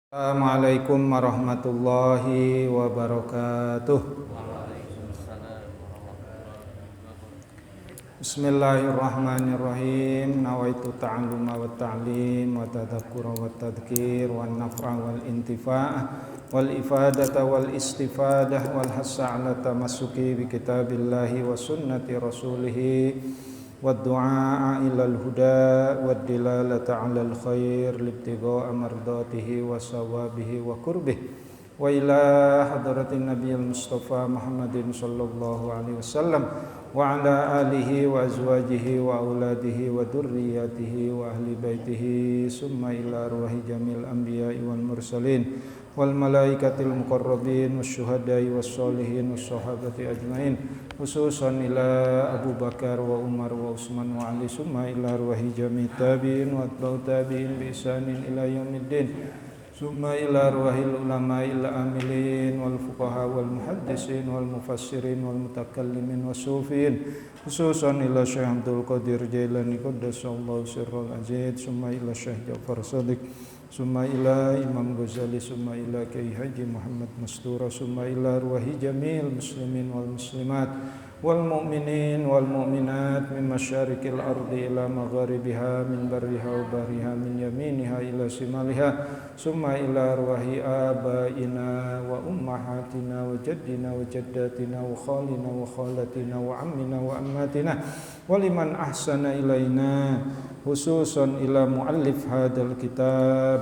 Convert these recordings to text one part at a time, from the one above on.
Assalamualaikum warahmatullahi wabarakatuh. Bismillahirrahmanirrahim. Nawaitu ta'alluma wa ta'lim wa tadhakkura wa tadhkir wa naf'a wal intifa'ah wal ifadata wal istifadah wal hassa ala tamassuki bi kitabillahi wa sunnati rasulih والدعاء إلى الهدى والدلالة على الخير لابتغاء مرضاته وثوابه وقربه وإلى حضرة النبي المصطفى محمد صلى الله عليه وسلم وعلى آله وأزواجه وأولاده وذرياته وأهل بيته ثم إلى أرواح جميع الأنبياء والمرسلين والملائكة المقربين والشهداء والصالحين والصحابة أجمعين خصوصا إلى أبو بكر وعمر وعثمان وعلي ثم إلى أرواح جميع التابعين وأتباع التابعين بإحسان إلى يوم الدين ثم إلى أرواح العلماء العاملين والفقهاء والمحدثين والمفسرين والمتكلمين والصوفيين خصوصا إلى الشيخ عبد القادر جيلاني قدس الله سره العزيز ثم إلى الشيخ جعفر صادق ثم إلى إمام غزالي ثم إلى كي حجي محمد مستورة ثم إلى أرواح جميع المسلمين والمسلمات والمؤمنين والمؤمنات من مشارق الأرض إلى مغاربها من برها وبحرها من يمينها إلى شمالها ثم إلى أرواح آبائنا وأمهاتنا وجدنا وجداتنا وخالنا وخالتنا وعمنا وأماتنا ولمن أحسن إلينا خصوصا إلى مؤلف هذا الكتاب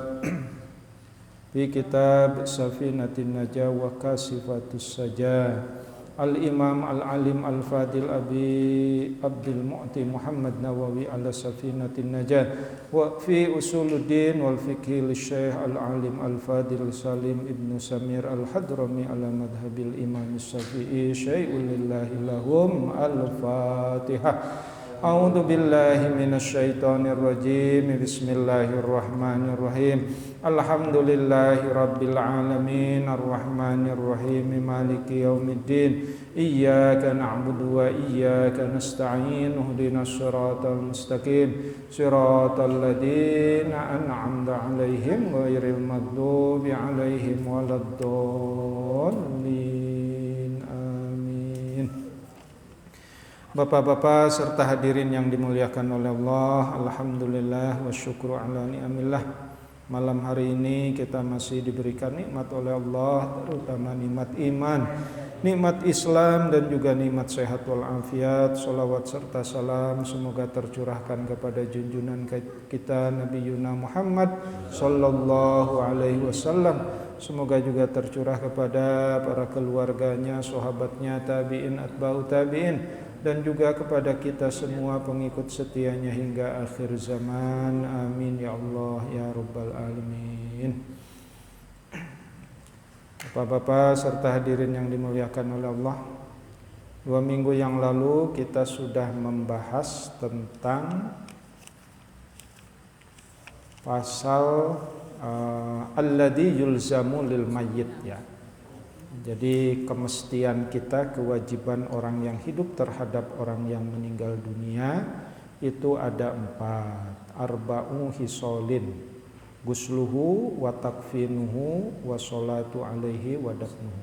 في كتاب سفينة النجاة وكاشفة السجاة الإمام العليم الفاضل أبي عبد المعطي محمد نووي على سفينة النجاة وفي أصول الدين والفقه للشيخ العليم الفاضل سليم ابن سمير الحضرمي على مذهب الإمام الشافعي شيء لله لهم الفاتحة أعوذ بالله من الشيطان الرجيم بسم الله الرحمن الرحيم الحمد لله رب العالمين الرحمن الرحيم مالك يوم الدين إياك نعبد وإياك نستعين اهدنا الصراط المستقيم صراط الذين أنعمت عليهم غير المغضوب عليهم ولا الضالين. Bapak-bapak serta hadirin yang dimuliakan oleh Allah, alhamdulillah wa syukru ala ni'amillah. Malam hari ini kita masih diberikan nikmat oleh Allah, terutama nikmat iman, nikmat Islam dan juga nikmat sehat wal afiat. Salawat serta salam semoga tercurahkan kepada junjungan kita Nabi Yuna Muhammad sallallahu alaihi wasallam. Semoga juga tercurah kepada para keluarganya, sahabatnya, tabi'in, atba'u tabi'in, dan juga kepada kita semua pengikut setianya hingga akhir zaman. Amin ya Allah ya Rabbal Alamin. Bapak-bapak serta hadirin yang dimuliakan oleh Allah, 2 minggu yang lalu kita sudah membahas tentang pasal alladzi yulzamu lil mayyit ya. Jadi kemestian kita, kewajiban orang yang hidup terhadap orang yang meninggal dunia itu ada 4. Arba'u hisolin gusluhu wa takfinuhu wa sholatu alaihi wa dafnuhu.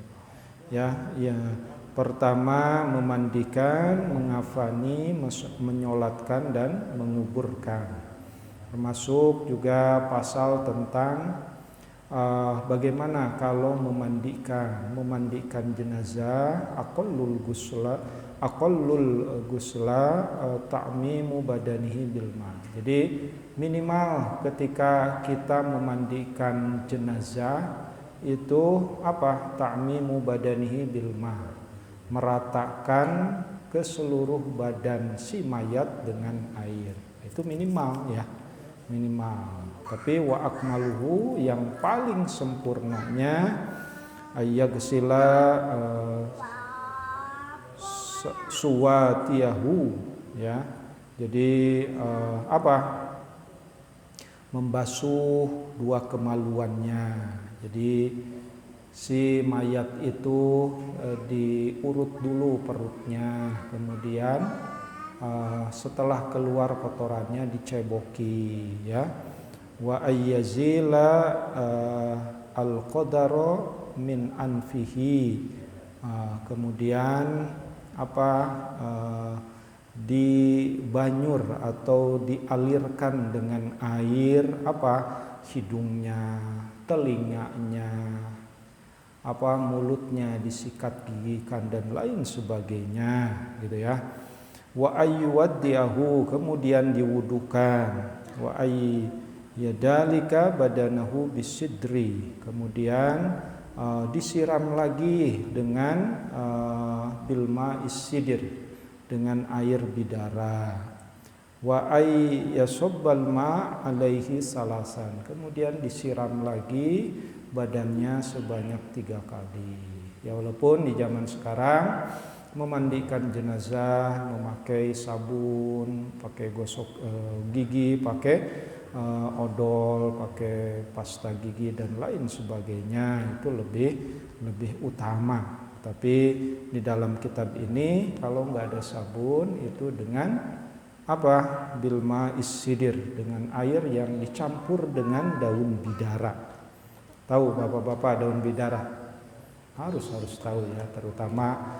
Ya. Pertama memandikan, mengafani, menyolatkan dan menguburkan. Termasuk juga pasal tentang bagaimana kalau memandikan jenazah, aqallul gusla ta'mimu badanihi bil ma. Jadi minimal ketika kita memandikan jenazah itu apa? Ta'mimu badanihi bil ma. Meratakan ke seluruh badan si mayat dengan air. Itu minimal ya. Minimal. Tapi wa akmaluhu, yang paling sempurnanya ayagsila suwatiyahu ya. Jadi membasuh 2 kemaluannya. Jadi si mayat itu diurut dulu perutnya, kemudian setelah keluar kotorannya diceboki ya. Wa ayyazila qadara min anfihi. Kemudian dibanyur atau dialirkan dengan air hidungnya, telinganya, mulutnya disikat gigikan dan lain sebagainya gitu ya. Wa ayyuwaddiyahu, kemudian diwudukan. Wa ayyadalika badanahu bisidri, kemudian disiram lagi dengan bilma isidir, dengan air bidara. Wa ayyasobbal ma alaihi salasan, kemudian disiram lagi badannya sebanyak 3 kali. Ya, walaupun di zaman sekarang memandikan jenazah memakai sabun, pakai gosok gigi, pakai odol, pakai pasta gigi dan lain sebagainya, itu lebih utama. Tapi di dalam kitab ini kalau nggak ada sabun itu dengan bilma isidir, dengan air yang dicampur dengan daun bidara. Tahu bapak-bapak daun bidara? Harus tahu ya, terutama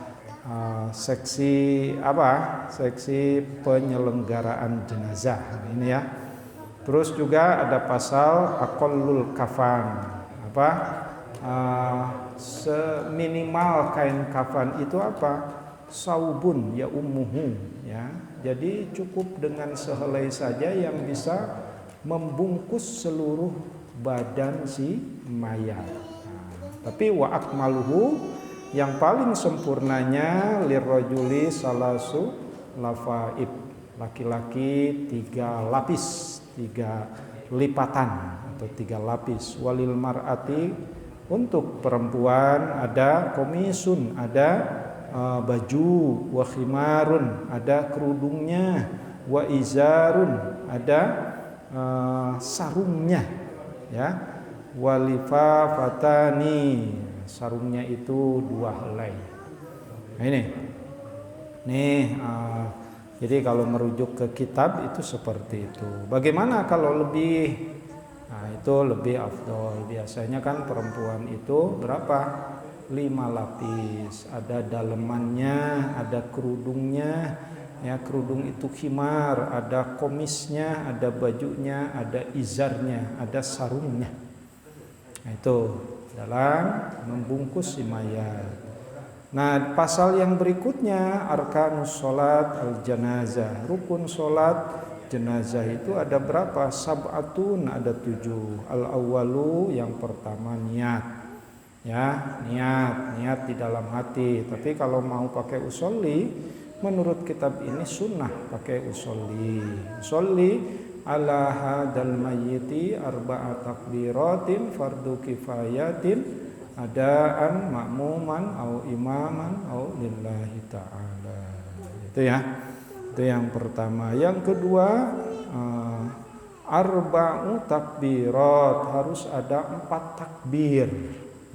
seksi penyelenggaraan jenazah ini ya. Terus juga ada pasal aqallul kafan, seminimal kain kafan itu saubun ya ummuhu ya. Jadi cukup dengan sehelai saja yang bisa membungkus seluruh badan si mayat. Tapi wa akmaluhu, yang paling sempurnanya lirrajuli salasu lafaib, laki-laki 3 lapis, 3 lipatan atau 3 lapis. Walil mar'ati, untuk perempuan ada komisun, ada baju, wa khimarun, ada kerudungnya, wa izarun, ada sarungnya ya, walifafatani, sarungnya itu 2 helai. Nah ini jadi kalau merujuk ke kitab itu seperti itu. Bagaimana kalau lebih? Nah, itu lebih afdol. Biasanya kan perempuan itu berapa? 5 lapis. Ada dalemannya, ada kerudungnya. Ya, kerudung itu khimar, ada komisnya, ada bajunya, ada izarnya, ada sarungnya. Nah, itu dalam membungkus si mayat. Nah, pasal yang berikutnya arkanus sholat al-janazah, rukun sholat jenazah itu ada berapa? Sab'atun, ada 7. Al-awwalu, yang pertama niat. Ya, niat di dalam hati. Tapi kalau mau pakai usolli, menurut kitab ini sunnah pakai usolli. Usolli ala hadal mayyiti 4 takbiratin fardu kifayatin adaan ma'muman au imaman au lillahi ta'ala. Itu ya. Itu yang pertama. Yang kedua, arba'u takbirat, harus ada 4 takbir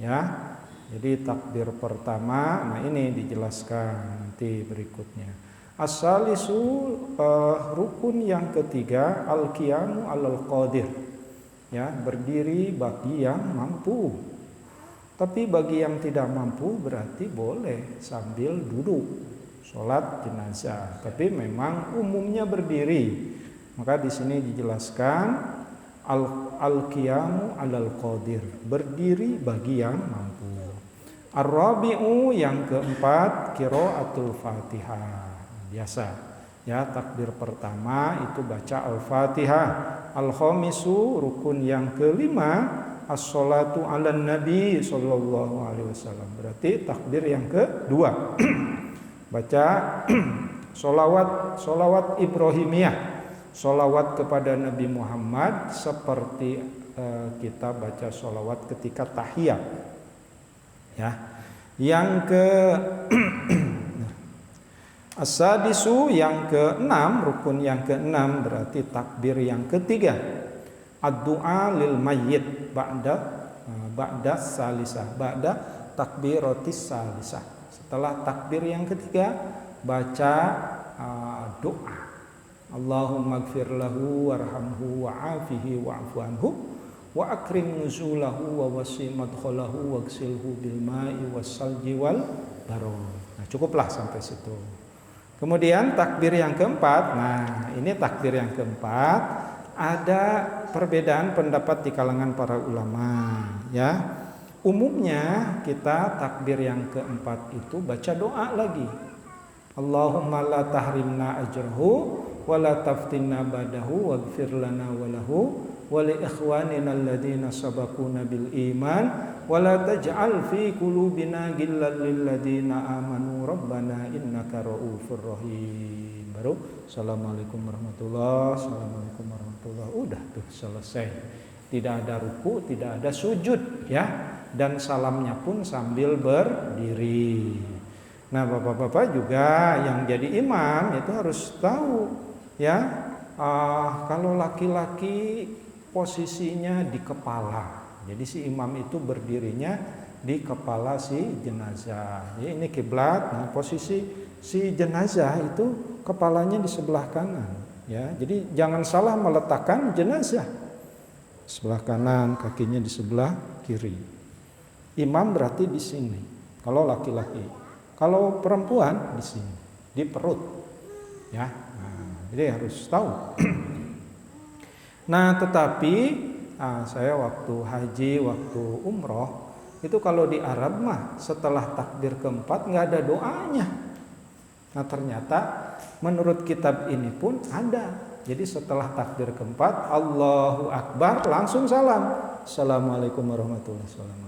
ya. Jadi takbir pertama, nah ini dijelaskan nanti berikutnya. As-salisu, rukun yang ketiga, al-qiyamu alal qadir ya, berdiri bagi yang mampu. Tapi bagi yang tidak mampu berarti boleh sambil duduk sholat jenazah, tapi memang umumnya berdiri. Maka di sini dijelaskan al-qiyamu alal qadir, berdiri bagi yang mampu. Ar-rabi'u, yang keempat, qiraatul Fatihah. Biasa ya, takbir pertama itu baca Al-Fatihah. Al-khamisu, rukun yang kelima, as-sholatu ala nabi sallallahu alaihi wasallam. Berarti takbir yang kedua baca solawat Ibrahimiyah, solawat kepada Nabi Muhammad seperti kita baca solawat ketika tahiyat ya. Yang ke as-sadisu, yang keenam, rukun yang keenam, berarti takbir yang ketiga, ad-du'a lil mayyit ba'da salisah, ba'da takbiratis salisah. Setelah takbir yang ketiga baca doa, Allahumma gfir lahu warhamhu wa'afihi wa'fu anhu wa akrim nuzulahu wa wasi madkhalahu waghsilhu bil ma'i wassalji wal barad. Nah, cukuplah sampai situ. Kemudian takbir yang keempat. Nah, ini takbir yang keempat ada perbedaan pendapat di kalangan para ulama, ya. Umumnya kita takbir yang keempat itu baca doa lagi. Allahumma la tahrimna ajrahu wa la taftinna ba'dahu waghfir lana wa lahu wa li ikhwanina alladhina sabaquna bil iman wa la taj'al fi qulubina ghillan lil ladzina amanu rabbana innaka ra'ufur rahim. Baru assalamualaikum warahmatullahi wabarakatuh. Udah tuh selesai. Tidak ada ruku, tidak ada sujud, ya. Dan salamnya pun sambil berdiri. Nah, bapak-bapak juga yang jadi imam itu harus tahu, ya. Kalau laki-laki posisinya di kepala, jadi si imam itu berdirinya di kepala si jenazah. Jadi ini kiblat. Nah, posisi si jenazah itu kepalanya di sebelah kanan, ya. Jadi jangan salah meletakkan jenazah sebelah kanan, kakinya di sebelah kiri. Imam berarti di sini kalau laki-laki. Kalau perempuan di sini, di perut, ya. Nah, jadi harus tahu. Nah, tetapi saya waktu haji, waktu umroh itu kalau di Arab mah setelah takbir keempat nggak ada doanya. Nah, ternyata menurut kitab ini pun ada. Jadi setelah takbir keempat, Allahu Akbar, langsung salam. Assalamualaikum warahmatullahi wabarakatuh.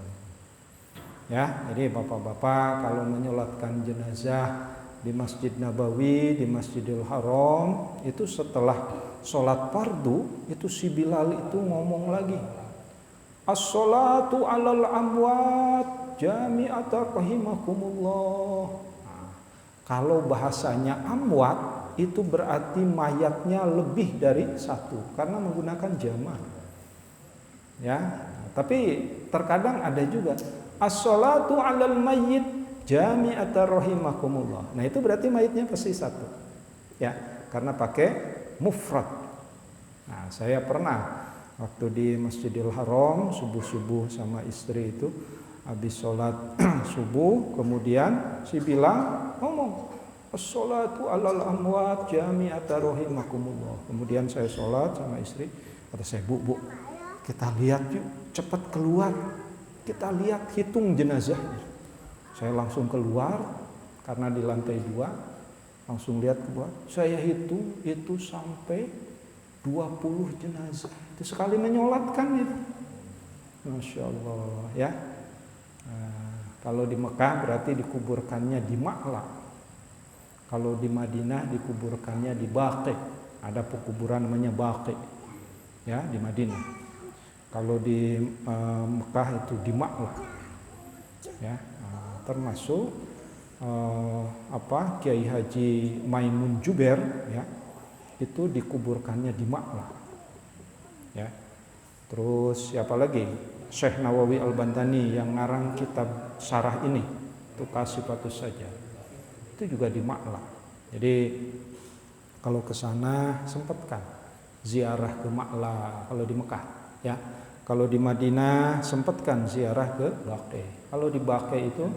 Ya, jadi bapak-bapak kalau menyolatkan jenazah di Masjid Nabawi, di Masjidil Haram, itu setelah sholat fardu, itu si Bilal itu ngomong lagi. As-sholatu alal amwat jami'atan rahimakumullah. Nah, kalau bahasanya amwat itu berarti mayatnya lebih dari satu karena menggunakan jamak. Ya, tapi terkadang ada juga as-sholatu 'alal mayyit jami'atan rahimakumullah. Nah, itu berarti mayitnya pasti satu. Ya, karena pakai mufrad. Nah, saya pernah waktu di Masjidil Haram subuh-subuh sama istri itu habis sholat subuh, kemudian si Bilal ngomong as-sholatu 'alal amwat jami'atan rahimakumullah. Kemudian saya sholat sama istri, kata saya, Bu, kita lihat yuk, cepat keluar. Kita lihat, hitung jenazahnya. Saya langsung keluar karena di lantai 2, langsung lihat keluar. Saya hitung itu sampai 20 jenazah. Itu sekali menyolatkan itu. Masya Allah, ya. Kalau di Mekah berarti dikuburkannya di Ma'la. Kalau di Madinah dikuburkannya di Baqi. Ada pekuburan namanya Baqi, ya, di Madinah. Kalau di Mekah itu di Ma'la, ya. Termasuk Kiai Haji Maimun Juber, ya, itu dikuburkannya di Ma'la, ya. Terus siapa lagi? Syekh Nawawi Al-Bantani yang ngarang kitab syarah ini, itu Kasifatus Saja, itu juga di Ma'la. Jadi kalau ke sana sempatkan ziarah ke Ma'la kalau di Mekah, ya. Kalau di Madinah sempatkan ziarah ke Baqi. Kalau di Baqi itu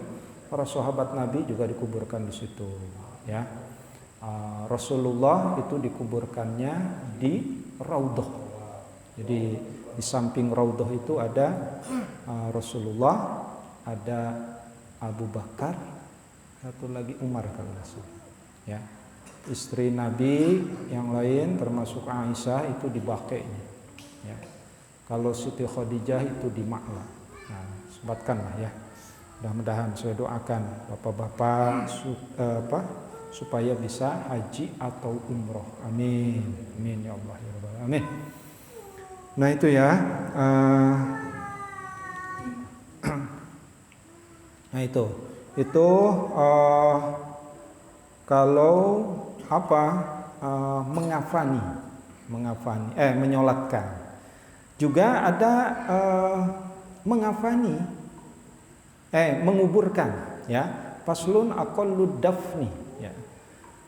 para sahabat Nabi juga dikuburkan di situ, ya. Rasulullah itu dikuburkannya di Raudhah. Jadi di samping Raudhah itu ada Rasulullah, ada Abu Bakar, satu lagi Umar kalau nggak salah, ya. Istri Nabi yang lain termasuk Aisyah itu di Baqi, ya. Kalau Siti Khadijah itu di Ma'la. Nah, sempatkanlah, ya. Mudah-mudahan saya doakan bapak-bapak supaya bisa haji atau umroh. Amin. Amin ya Allah ya Rabbal Alamin. Nah, itu ya. Nah, itu kalau menyolatkan. Juga ada menguburkan, ya. Faslun aqallud dafni, ya.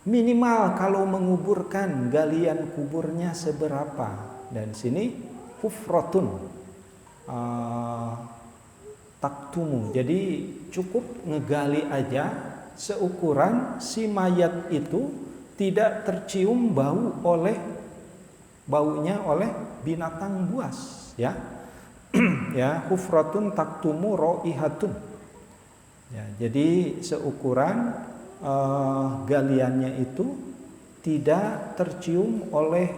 Minimal kalau menguburkan galian kuburnya seberapa? Dan sini hufratun. taktumu. Jadi cukup ngegali aja seukuran si mayat itu tidak tercium baunya oleh binatang buas, ya. Ya, hufratun taktumu raihatun. Ya, jadi seukuran galiannya itu tidak tercium oleh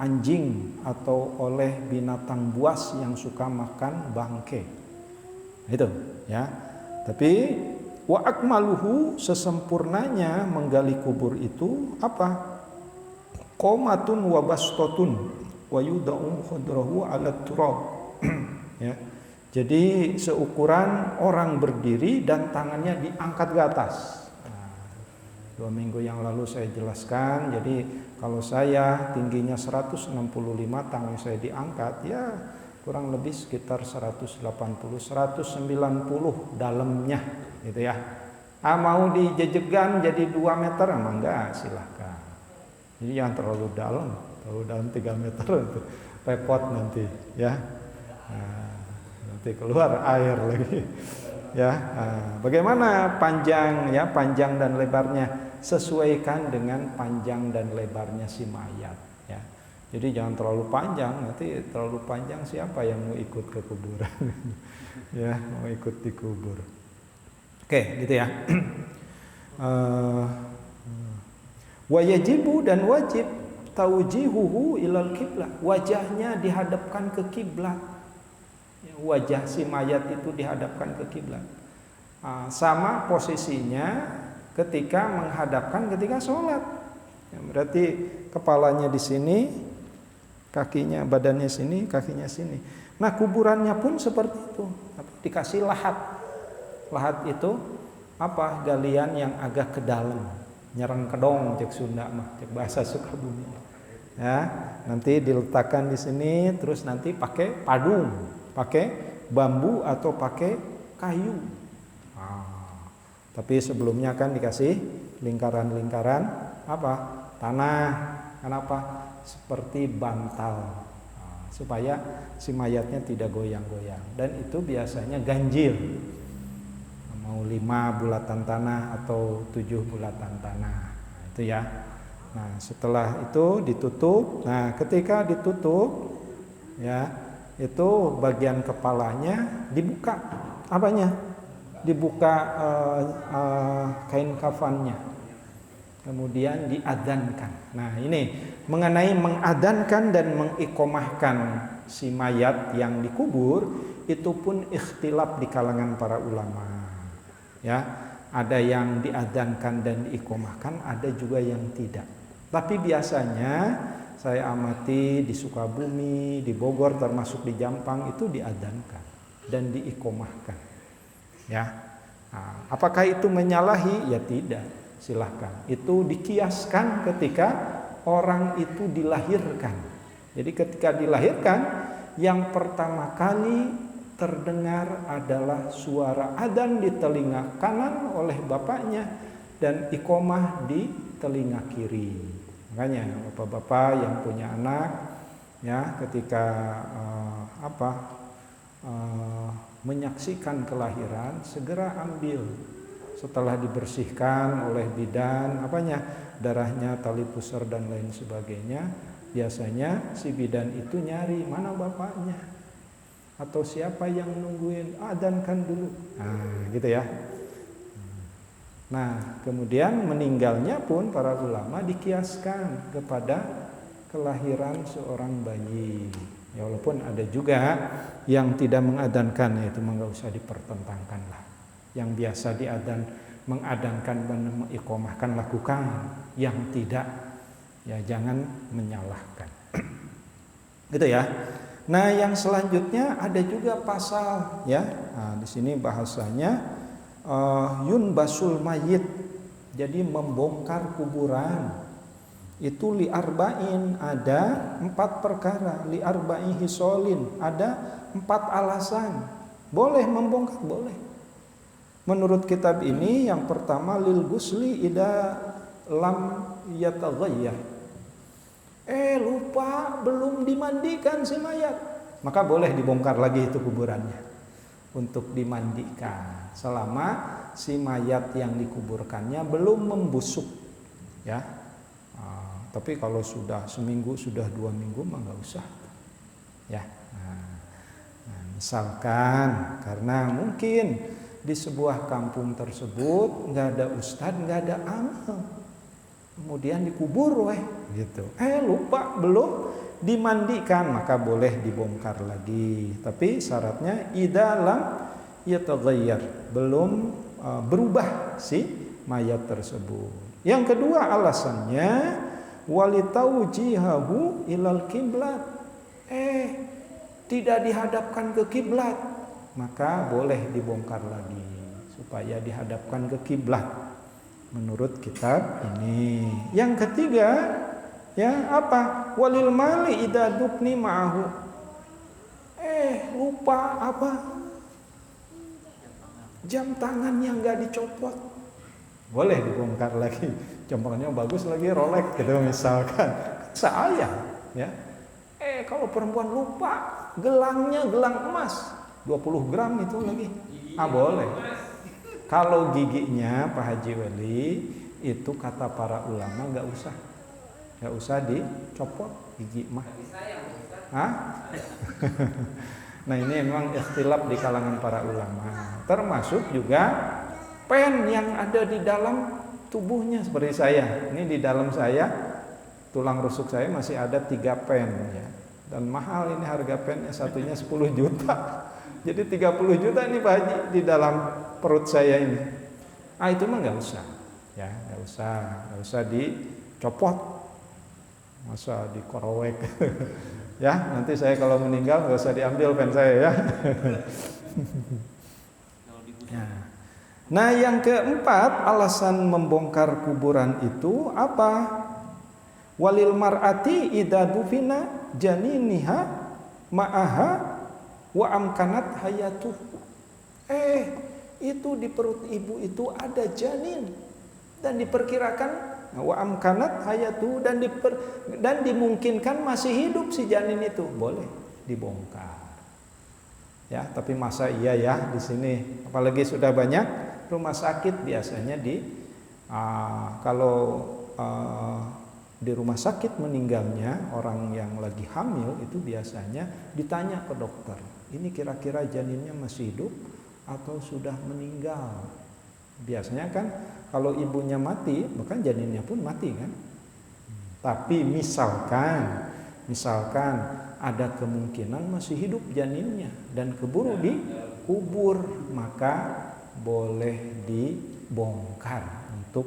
anjing atau oleh binatang buas yang suka makan bangke. Itu, ya. Tapi wa akmaluhu, sesempurnanya menggali kubur itu apa? Qomatun wa bastotun wa yudau khadrahu ala turab. Ya. Jadi seukuran orang berdiri dan tangannya diangkat ke atas. Nah, 2 minggu yang lalu saya jelaskan. Jadi kalau saya tingginya 165, tangan saya diangkat, ya kurang lebih sekitar 180, 190 dalamnya, gitu ya. Mau dijejegan jadi 2 meter, emang enggak, silahkan. Jadi jangan terlalu dalam 3 meter itu repot nanti, ya. Nah, nanti keluar air lagi, ya. Bagaimana panjang dan lebarnya, sesuaikan dengan panjang dan lebarnya si mayat, ya. Jadi jangan terlalu panjang, nanti terlalu panjang siapa yang mau ikut ke kuburan? Ya, mau ikut di kubur. Oke, gitu ya. Wa yajibu, dan wajib taujihuhu ilal kiblat, wajahnya dihadapkan ke kiblat. Wajah si mayat itu dihadapkan ke kiblat. Sama posisinya ketika sholat. Ya, berarti kepalanya di sini, kakinya, badannya sini, kakinya sini. Nah, kuburannya pun seperti itu. Dikasih lahat. Lahat itu apa? Galian yang agak ke dalam. Nyerang kedong cek Sunda mah, cek bahasa Sukabumi. Ya, nanti diletakkan di sini, terus nanti pakai padung, pakai bambu atau pakai kayu. Tapi sebelumnya kan dikasih lingkaran-lingkaran apa? Tanah. Kenapa? Seperti bantal, supaya si mayatnya tidak goyang-goyang. Dan itu biasanya ganjil, mau 5 bulatan tanah atau 7 bulatan tanah, itu ya. Nah, setelah itu ditutup. Nah, ketika ditutup, ya, itu bagian kepalanya dibuka. Apanya? Dibuka kain kafannya. Kemudian diadzankan. Nah, ini mengenai mengadhankan dan mengiqomahkan si mayat yang dikubur, itu pun ikhtilaf di kalangan para ulama. Ya, ada yang diadzankan dan diiqomahkan, ada juga yang tidak. Tapi biasanya saya amati di Sukabumi, di Bogor, termasuk di Jampang, itu diadzankan dan diiqomahkan. Ya, apakah itu menyalahi? Ya tidak. Silahkan. Itu dikiaskan ketika orang itu dilahirkan. Jadi ketika dilahirkan, yang pertama kali terdengar adalah suara adzan di telinga kanan oleh bapaknya dan iqomah di telinga kiri. Makanya bapak-bapak yang punya anak, ya, ketika menyaksikan kelahiran, segera ambil. Setelah dibersihkan oleh bidan, darahnya, tali pusar dan lain sebagainya, biasanya si bidan itu nyari mana bapaknya atau siapa yang nungguin, adzankan dulu. Nah, gitu ya. Nah, kemudian meninggalnya pun para ulama dikiaskan kepada kelahiran seorang bayi. Ya, walaupun ada juga yang tidak mengadzankan, itu enggak usah dipertentangkan lah. Yang biasa mengadhankan dan mengiqomahkan, lakukan. Yang tidak, ya jangan menyalahkan. Gitu ya. Nah, yang selanjutnya ada juga pasal, ya. Nah, di sini bahasanya yunbasul mayit. Jadi membongkar kuburan. Itu li arba'in, ada 4 perkara. Li arba'i hisolin, ada 4 alasan. Boleh membongkar, boleh. Menurut kitab ini, yang pertama lil gusli ida lam yataghayyar. Lupa belum dimandikan si mayat. maka boleh dibongkar lagi itu kuburannya untuk dimandikan selama si mayat yang dikuburkannya belum membusuk, ya. Tapi kalau sudah seminggu, sudah 2 minggu mah nggak usah, ya. Misalkan karena mungkin di sebuah kampung tersebut nggak ada ustadz, nggak ada amal, kemudian dikubur gitu, lupa belum dimandikan, maka boleh dibongkar lagi. Tapi syaratnya idalam yataghayyar, belum berubah si mayat tersebut. Yang kedua alasannya walitaujihahu ilal kiblat, tidak dihadapkan ke kiblat, maka boleh dibongkar lagi supaya dihadapkan ke kiblat menurut kitab ini. Yang ketiga, ya apa? Walil mali idza dukni ma'ahu. Lupa apa? Jam tangannya nggak dicopot. Boleh dibongkar lagi. Jam bagus lagi, Rolex gitu misalkan. Saya, ya. Kalau perempuan lupa gelangnya gelang emas 20 gram itu lagi. Boleh. Kalau giginya Pak Haji Weli itu kata para ulama nggak usah dicopot gigi mah. Nah ini memang ikhtilaf di kalangan para ulama. Termasuk juga pen yang ada di dalam tubuhnya seperti saya. Ini di dalam saya, tulang rusuk saya masih ada 3 pen, ya. Dan mahal ini harga pennya, satunya 10 juta. Jadi 30 juta ini Pak Haji di dalam perut saya ini. Itu mah nggak usah, ya, nggak usah dicopot, masa dikorowek. Ya, nanti saya kalau meninggal nggak usah diambil pen saya, ya. Nah, yang keempat alasan membongkar kuburan itu apa? Walil mar'ati idza dufina janiniha ma'aha wa amkanat hayatuh. Itu di perut ibu itu ada janin dan diperkirakan wa amkanat hayatuh dan dimungkinkan masih hidup si janin itu, boleh dibongkar. Ya, tapi masa iya ya di sini, apalagi sudah banyak rumah sakit biasanya kalau di rumah sakit meninggalnya orang yang lagi hamil itu biasanya ditanya ke dokter, ini kira-kira janinnya masih hidup atau sudah meninggal. Biasanya kan kalau ibunya mati, maka janinnya pun mati kan. Tapi misalkan ada kemungkinan masih hidup janinnya dan keburu dikubur, maka boleh dibongkar untuk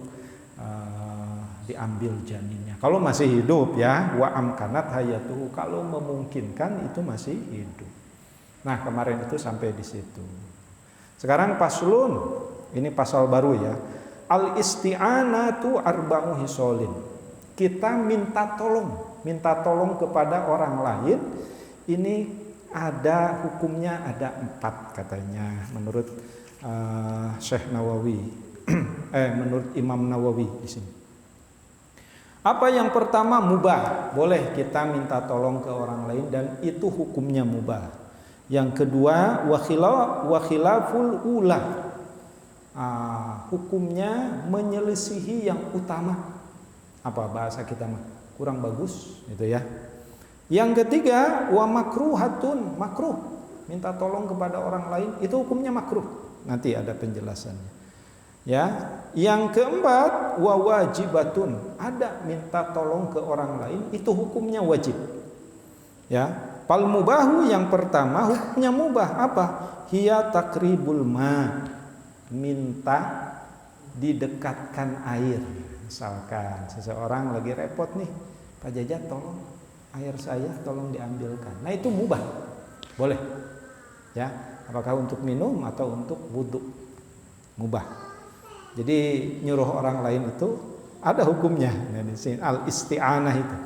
diambil janinnya. Kalau masih hidup, ya, wa amkanat hayatuhu, kalau memungkinkan itu masih hidup. Nah, kemarin itu sampai di situ. Sekarang paslun, ini pasal baru ya. Al isti'anatu arba'u hisolin. Kita minta tolong kepada orang lain. Ini ada hukumnya, ada 4 katanya menurut Syekh Nawawi. Menurut Imam Nawawi di sini. Apa yang pertama? Mubah. Boleh kita minta tolong ke orang lain dan itu hukumnya mubah. Yang kedua, wa khilaful ula. Hukumnya menyelisihi yang utama. Apa bahasa kita mah? Kurang bagus gitu ya. Yang ketiga, wa makruhatun, makruh. Minta tolong kepada orang lain itu hukumnya makruh. Nanti ada penjelasannya. Ya, yang keempat, wa wajibatun. Ada minta tolong ke orang lain itu hukumnya wajib. Ya, fal mubahu yang pertama hukumnya mubah apa? Hiya takribul ma. Minta didekatkan air. Misalkan seseorang lagi repot nih, Pak Jajat tolong air saya tolong diambilkan. Nah itu mubah, boleh. Ya, apakah untuk minum atau untuk wudhu, mubah. Jadi nyuruh orang lain itu ada hukumnya. Nah, di sini al isti'anah itu.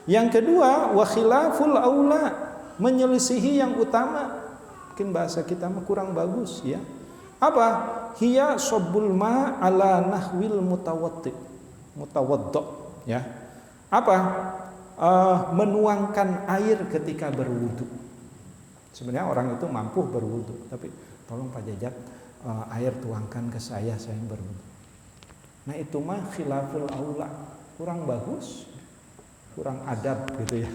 Yang kedua, wa khilaful aula, menyelisihi yang utama. Mungkin bahasa kita mah kurang bagus ya. Apa? Hiya sabbul ma ala nahwil mutawaddi. Mutawaddo ya. Apa? Menuangkan air ketika berwudu. Sebenarnya orang itu mampu berwudu, tapi tolong Pak Jajat air tuangkan ke saya berwudu. Nah itu mah khilaful aula, kurang bagus, kurang adab gitu ya,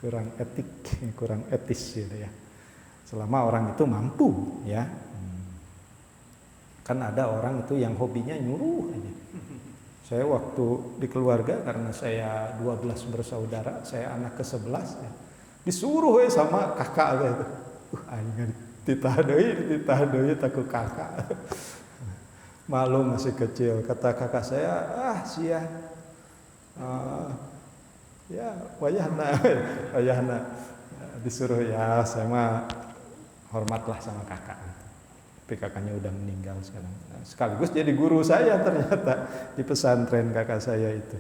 kurang etik, kurang etis gitu ya. Selama orang itu mampu ya. Kan ada orang itu yang hobinya nyuruh aja. Saya waktu di keluarga, karena saya 12 bersaudara, saya anak ke-11 ya, disuruh sama kakak gitu. Aing titah deui takut kakak. Malu masih kecil, kata kakak saya, sia ya wayahna disuruh ya, saya mah hormatlah sama kakak. Tapi kakaknya udah meninggal sekarang. Nah, sekaligus jadi guru saya ternyata di pesantren kakak saya itu.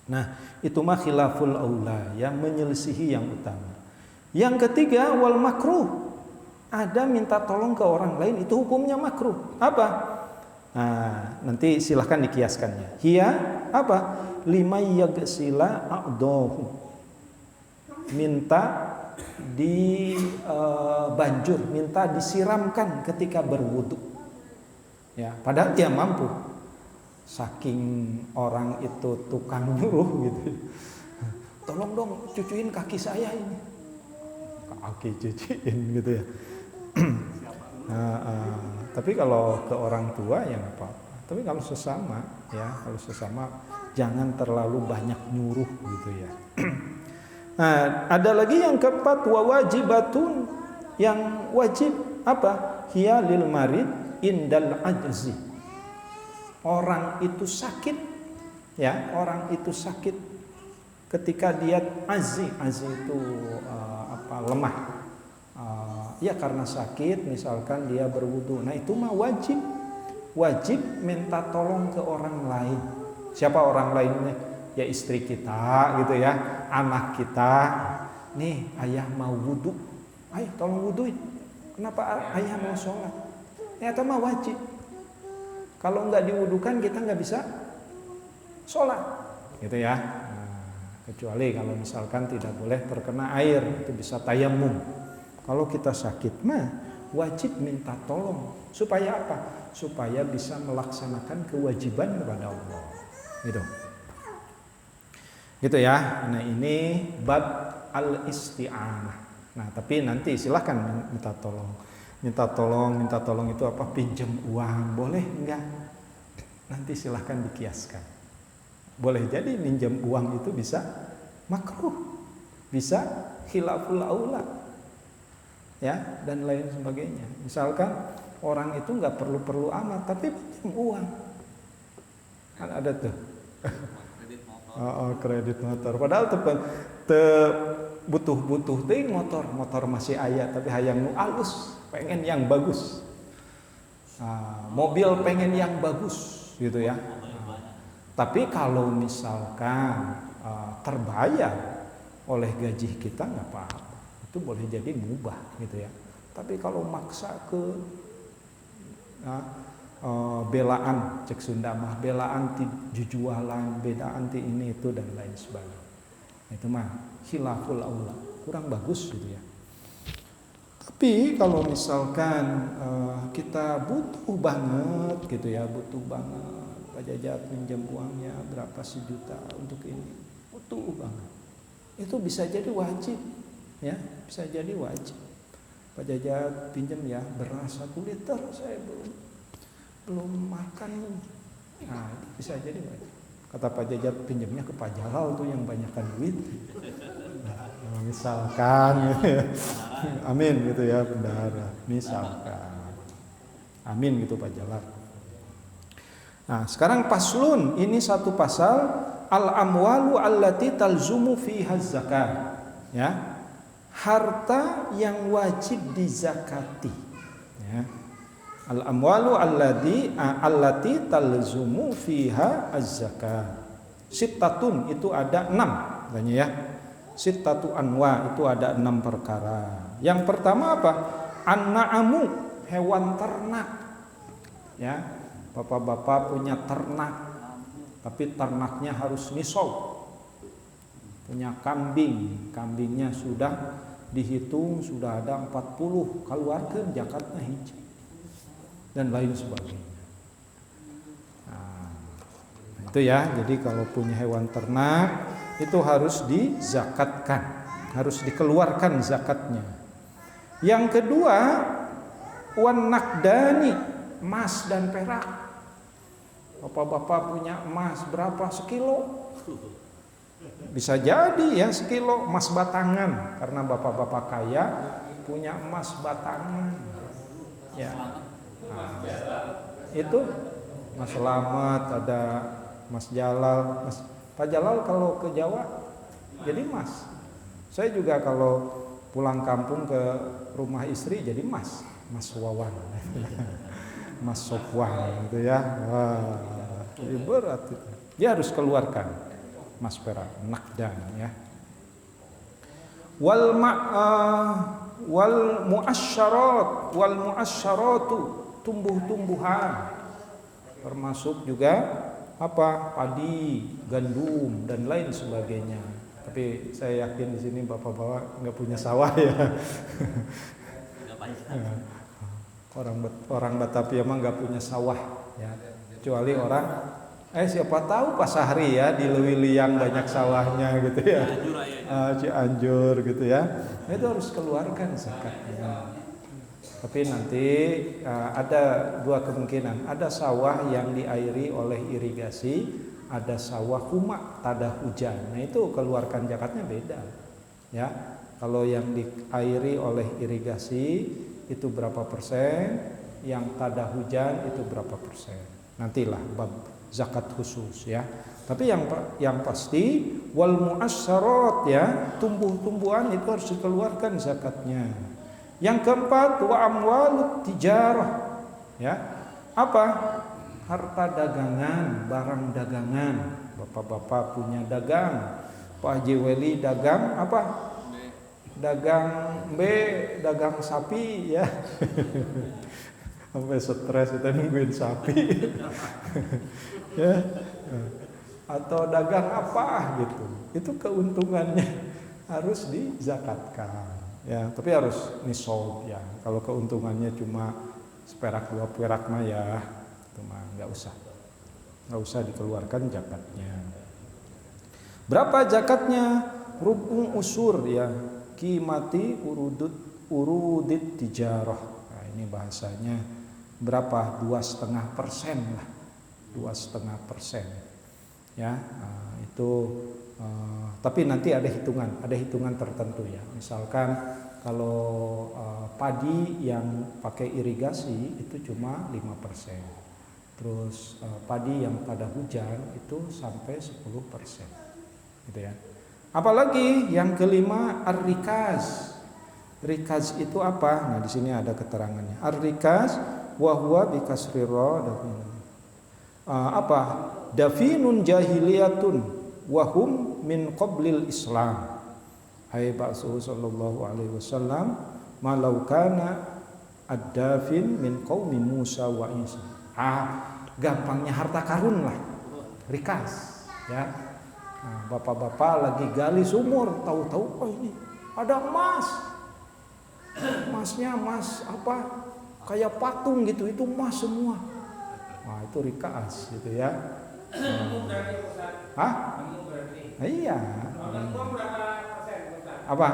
Nah, itu mah khilaful aula, yang menyelisihi yang utama. Yang ketiga, wal makruh. Ada minta tolong ke orang lain, itu hukumnya makruh. Apa? Nah, nanti silahkan dikiaskannya. Hiya apa? Lima yagsila a'dahu. Minta banjur, minta disiramkan ketika berwudu. Ya, padahal dia mampu. Saking orang itu tukang nyuruh gitu. Tolong dong cucuin kaki saya ini. Kaki cuciin gitu ya. Tapi kalau ke orang tua ya nggak apa-apa. Tapi kalau sesama ya, jangan terlalu banyak nyuruh gitu ya. Nah, ada lagi yang keempat, wajibatun, yang wajib apa? Hiya lil marid indal ajzi. Orang itu sakit ya, orang itu sakit ketika dia azzi itu lemah. Ya karena sakit, misalkan dia berwudu. Nah, itu mah wajib minta tolong ke orang lain. Siapa orang lainnya? Ya istri kita gitu ya, anak kita. Nih ayah mau wudu, ayah tolong wuduin. Kenapa ayah mau sholat? Ternyata mah wajib. Kalau nggak diwudukan kita nggak bisa sholat, gitu ya. Nah, kecuali kalau misalkan tidak boleh terkena air, itu bisa tayamum. Kalau kita sakit mah wajib minta tolong. Supaya apa? Supaya bisa melaksanakan kewajiban kepada Allah. Gitu ya. Nah ini bab al-isti'anah. Nah tapi nanti silahkan minta tolong. Minta tolong itu apa? Pinjam uang, boleh enggak? Nanti silahkan dikiaskan. Boleh jadi minjam uang itu bisa makruh, bisa khilaful aula, ya dan lain sebagainya. Misalkan orang itu nggak perlu amat, tapi pinjam uang, kan ada tuh. Kredit motor. Padahal butuh ting motor masih aya, tapi hayang nu alus, pengen yang bagus. Mobil pengen yang bagus gitu ya. Tapi kalau misalkan terbayar oleh gaji kita nggak apa-apa, itu boleh jadi mubah gitu ya. Tapi kalau maksa ke belaan, cek Sunda mah belaan ti jujualan, belaan ti ini itu dan lain sebagainya. Itu mah khilaful aula, kurang bagus gitu ya. Tapi kalau misalkan kita butuh banget gitu ya, Pak Jajat pinjam uangnya berapa sejuta untuk ini, butuh banget. Itu bisa jadi wajib ya, bisa jadi wajib. Pak Jajat pinjam ya beras 1 liter, saya belum makan. Nah, bisa jadi wajib. Kata Pak Jajat pinjamnya ke Pak Jalal tuh yang banyakkan duit. Nah, misalkan amin gitu ya bendahara, misalkan amin gitu Pak Jalal. Nah, sekarang paslun, ini satu pasal al-amwalu allati talzumu fiha zakat, ya. Harta yang wajib dizakati, ya. Al-amwalu allati talzumu fiha az-zakat. Sittatun itu ada 6 katanya ya. Sittatu anwa itu ada 6 perkara. Yang pertama apa? An-na'amu, hewan ternak. Ya. Bapak-bapak punya ternak, tapi ternaknya harus nisab. Punya kambing, kambingnya sudah dihitung sudah ada 40, keluarkan zakatnya hiji dan lain sebagainya. Nah, itu ya, jadi kalau punya hewan ternak itu harus dizakatkan, harus dikeluarkan zakatnya. Yang kedua, wan nakdani, emas dan perak. Bapak-bapak punya emas berapa sekilo? Bisa jadi ya sekilo emas batangan, karena bapak-bapak kaya punya emas batangan. Ya, nah, itu Mas Slamet, ada Mas Jalal, Pak Jalal kalau ke Jawa jadi Mas. Saya juga kalau pulang kampung ke rumah istri jadi Mas Wawan. Mas Sofwan gitu ya. Wah, berat itu. Dia harus keluarkan emas perak, nakdan ya. Wal muasyaratu, tumbuh-tumbuhan. Termasuk juga apa? Padi, gandum dan lain sebagainya. Tapi saya yakin di sini bapak-bapak nggak punya sawah ya. Orang Batavia mah nggak punya sawah ya, kecuali orang siapa tahu Pak Sahri ya di Lewiliang banyak sawahnya gitu ya, Cianjur gitu ya. Itu harus keluarkan zakatnya. Tapi nanti ada dua kemungkinan, ada sawah yang diairi oleh irigasi, ada sawah kumak tada hujan. Nah itu keluarkan zakatnya beda ya. Kalau yang diairi oleh irigasi itu berapa persen, yang tada hujan itu berapa persen. Nantilah bab zakat khusus ya. Tapi yang pasti wal muasyarat ya, tumbuh-tumbuhan itu harus dikeluarkan zakatnya. Yang keempat wa amwalut tijarah ya. Apa? Harta dagangan, barang dagangan. Bapak-bapak punya dagang. Pak Haji Weli dagang apa? Dagang dagang sapi ya. Sampai stres kita nungguin sapi. Ya. Atau dagang apa gitu. Itu keuntungannya harus dizakatkan ya, tapi harus nisab ya. Kalau keuntungannya cuma seperak dua perak mah ya itu mah nggak usah dikeluarkan zakatnya. Berapa zakatnya? Rubu usur ya, qimati urudit tijarah. Nah, ini bahasanya berapa? 2,5% lah, 2,5% ya. Nah, itu tapi nanti ada hitungan tertentu ya. Misalkan kalau padi yang pakai irigasi itu cuma 5%. Terus padi yang pada hujan itu sampai 10%. Gitu ya. Apalagi yang kelima ar-rikaz. Rikaz itu apa? Nah, di sini ada keterangannya. Ar-rikaz wa huwa bi kasri ra dafinun. Apa? Dafinun jahiliyatun wa hum min qablil Islam. Hai Rasul sallallahu alaihi wasallam, malau kana ad-dafin min qaumi Musa wa Isa. Gampangnya harta karun lah. Rikaz ya. Nah, bapak-bapak lagi gali sumur, tahu-tahu oh ini ada emas. Emasnya emas apa? Kayak patung gitu, itu emas semua. Nah, itu rikaz gitu ya. Iya. Apa?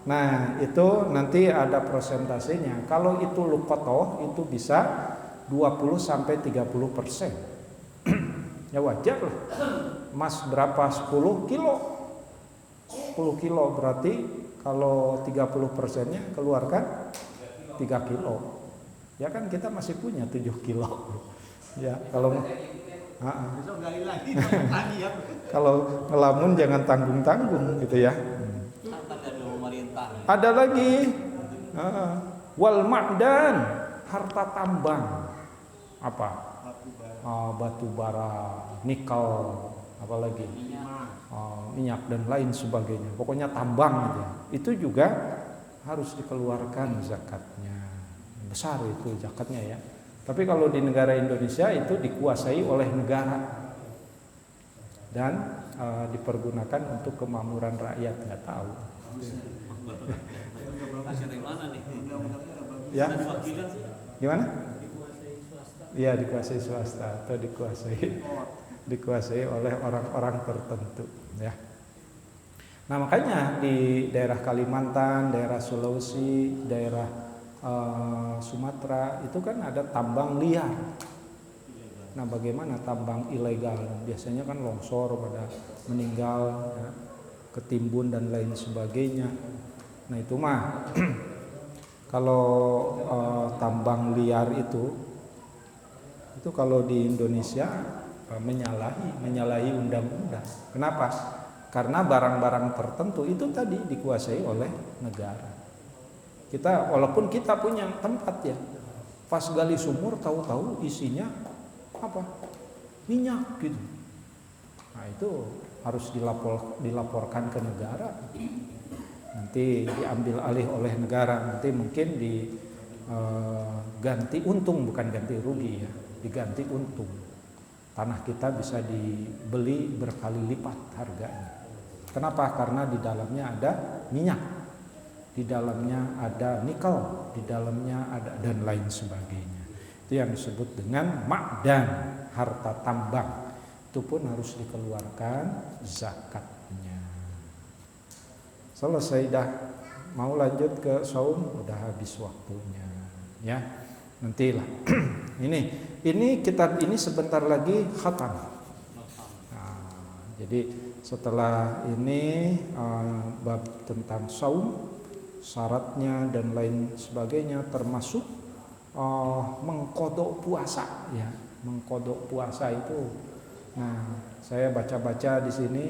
Nah, itu nanti ada persentasenya. Kalau itu luqatoh itu bisa 20 sampai 30%. Ya wajar lah. Emas berapa? 10 kilo. 10 kilo berarti kalau 30%-nya keluarkan 3 kilo. Ya kan kita masih punya 7 kilo. Ya, kalau kalau ngelamun jangan tanggung-tanggung gitu ya. Ada lagi wal ma'dan, harta tambang. Apa? Batu bara, nikel, apalagi minyak dan lain sebagainya. Pokoknya tambang aja. Itu juga harus dikeluarkan zakatnya. Besar itu zakatnya ya. Tapi kalau di negara Indonesia itu dikuasai oleh negara dan dipergunakan untuk kemakmuran rakyat, nggak tahu. Dari mana nih? Ya. Gimana? Iya, dikuasai swasta atau dikuasai oleh orang-orang tertentu, ya. Nah, makanya di daerah Kalimantan, daerah Sulawesi, daerah Sumatera itu kan ada tambang liar. Nah, bagaimana tambang ilegal? Biasanya kan longsor pada meninggal, ya, ketimbun dan lain sebagainya. Nah, itu mah kalau tambang liar itu kalau di Indonesia menyalahi undang-undang. Kenapa? Karena barang-barang tertentu itu tadi dikuasai oleh negara. Kita walaupun kita punya tempat ya, pas gali sumur tahu-tahu isinya apa? Minyak gitu. Nah, itu harus dilaporkan ke negara. Nanti diambil alih oleh negara, nanti mungkin ganti untung, bukan ganti rugi ya, diganti untung. Tanah kita bisa dibeli berkali lipat harganya. Kenapa? Karena di dalamnya ada minyak, di dalamnya ada nikel, di dalamnya ada dan lain sebagainya. Itu yang disebut dengan ma'dan, harta tambang. Itu pun harus dikeluarkan zakatnya. Selesai dah, mau lanjut ke saum, udah habis waktunya, ya. Nantilah. Ini kitab ini sebentar lagi khatam. Nah, jadi setelah ini bab tentang saum, syaratnya dan lain sebagainya, termasuk mengkodok puasa, ya. Mengkodok puasa itu. Nah, saya baca-baca di sini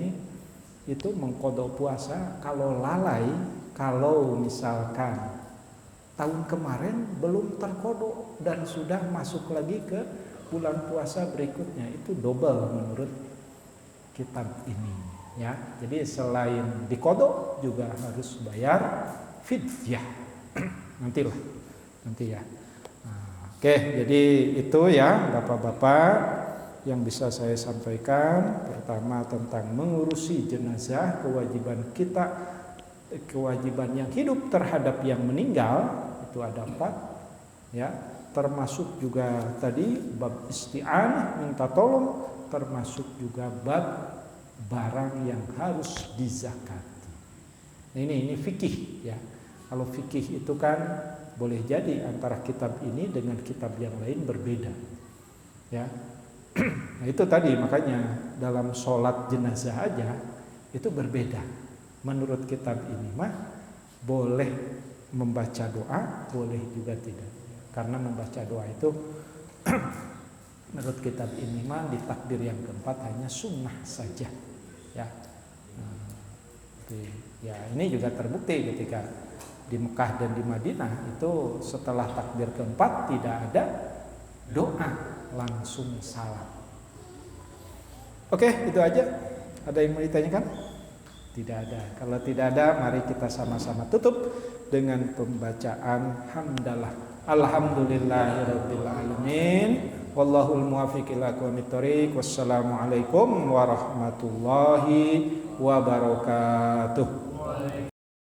itu mengkodok puasa kalau lalai, kalau misalkan tahun kemarin belum terkodok dan sudah masuk lagi ke bulan puasa berikutnya, itu double menurut kitab ini, ya. Jadi selain dikodok juga harus bayar fidyah. Nanti ya. Nah, oke, jadi itu ya Bapak-bapak yang bisa saya sampaikan. Pertama tentang mengurusi jenazah, kewajiban yang hidup terhadap yang meninggal itu ada 4, ya. Termasuk juga tadi bab isti'anah, minta tolong, termasuk juga bab barang yang harus dizakati. Nah, ini fikih, ya. Kalau fikih itu kan boleh jadi antara kitab ini dengan kitab yang lain berbeda, ya. Nah, itu tadi makanya dalam sholat jenazah aja itu berbeda. Menurut kitab ini mah boleh membaca doa, boleh juga tidak. Karena membaca doa itu menurut kitab ini mah di takbir yang keempat hanya sunnah saja, ya. Ya, ini juga terbukti ketika di Mekah dan di Madinah itu setelah takbir keempat tidak ada doa, langsung salam. Oke, itu aja. Ada yang mau ditanyakan? Tidak ada. Kalau tidak ada, mari kita sama-sama tutup dengan pembacaan hamdalah. Alhamdulillahirabbil alamin. Wallahul muwaffiq ila aqwamit thoriq. Wassalamualaikum warahmatullahi wabarakatuh.